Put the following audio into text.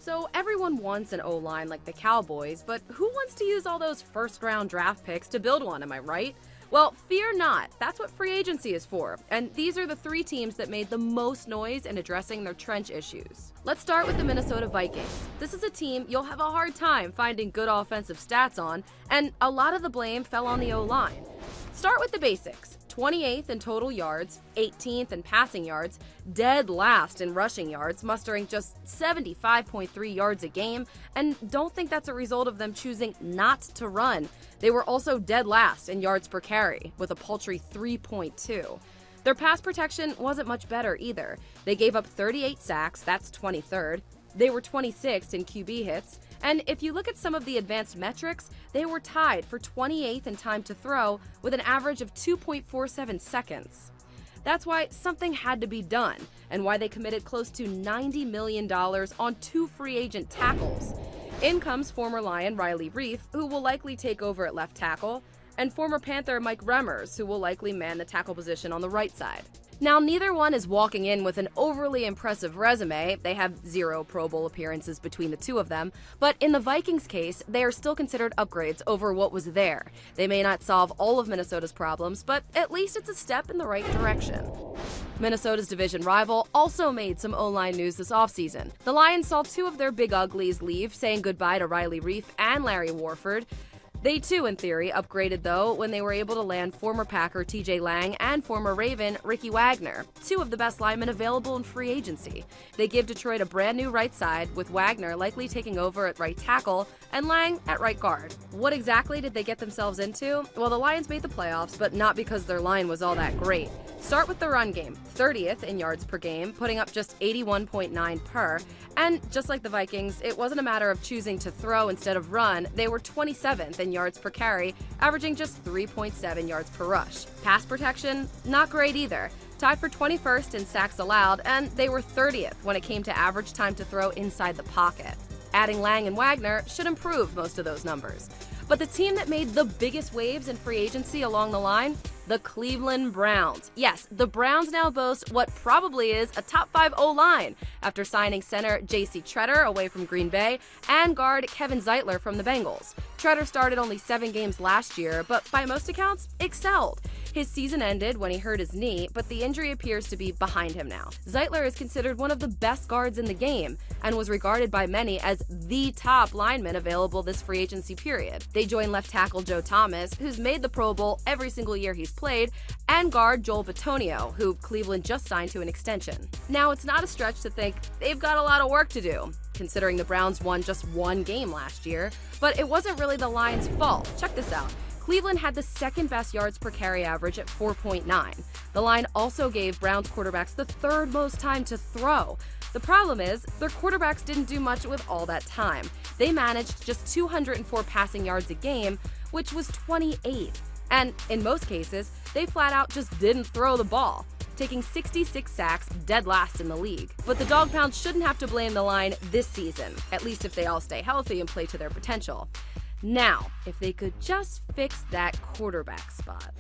So everyone wants an O-line like the Cowboys, but who wants to use all those first-round draft picks to build one, am I right? Well, fear not. That's what free agency is for. And these are the three teams that made the most noise in addressing their trench issues. Let's start with the Minnesota Vikings. This is a team you'll have a hard time finding good offensive stats on, and a lot of the blame fell on the O-line. Start with the basics. 28th in total yards, 18th in passing yards, dead last in rushing yards, mustering just 75.3 yards a game, and don't think that's a result of them choosing not to run. They were also dead last in yards per carry, with a paltry 3.2. Their pass protection wasn't much better either. They gave up 38 sacks, that's 23rd. They were 26th in QB hits, and if you look at some of the advanced metrics, they were tied for 28th in time to throw with an average of 2.47 seconds. That's why something had to be done, and why they committed close to $90 million on 2 free agent tackles. In comes former Lion Riley Reiff, who will likely take over at left tackle, and former Panther Mike Remmers, who will likely man the tackle position on the right side. Now, neither one is walking in with an overly impressive resume. They have 0 Pro Bowl appearances between the two of them, but in the Vikings' case, they are still considered upgrades over what was there. They may not solve all of Minnesota's problems, but at least it's a step in the right direction. Minnesota's division rival also made some O-line news this offseason. The Lions saw 2 of their big uglies leave, saying goodbye to Riley Reiff and Larry Warford. They too, in theory, upgraded though when they were able to land former Packer TJ Lang and former Raven Ricky Wagner, 2 of the best linemen available in free agency. They give Detroit a brand new right side, with Wagner likely taking over at right tackle and Lang at right guard. What exactly did they get themselves into? Well, the Lions made the playoffs, but not because their line was all that great. Start with the run game, 30th in yards per game, putting up just 81.9 per. And just like the Vikings, it wasn't a matter of choosing to throw instead of run. They were 27th in yards per carry, averaging just 3.7 yards per rush. Pass protection, not great either. Tied for 21st in sacks allowed, and they were 30th when it came to average time to throw inside the pocket. Adding Lang and Wagner should improve most of those numbers. But the team that made the biggest waves in free agency along the line? The Cleveland Browns. Yes, the Browns now boast what probably is a top 5 O-line after signing center J.C. Tretter away from Green Bay and guard Kevin Zeitler from the Bengals. Tretter started only 7 games last year, but by most accounts, excelled. His season ended when he hurt his knee, but the injury appears to be behind him now. Zeitler is considered one of the best guards in the game and was regarded by many as the top lineman available this free agency period. They join left tackle Joe Thomas, who's made the Pro Bowl every single year he's played, and guard Joel Bitonio, who Cleveland just signed to an extension. Now, it's not a stretch to think they've got a lot of work to do, considering the Browns won just 1 game last year, but it wasn't really the Lions' fault. Check this out. Cleveland had the 2nd best yards per carry average at 4.9. The line also gave Browns quarterbacks the 3rd most time to throw. The problem is, their quarterbacks didn't do much with all that time. They managed just 204 passing yards a game, which was 28th. And in most cases, they flat out just didn't throw the ball, taking 66 sacks, dead last in the league. But the Dog Pound shouldn't have to blame the line this season, at least if they all stay healthy and play to their potential. Now, if they could just fix that quarterback spot.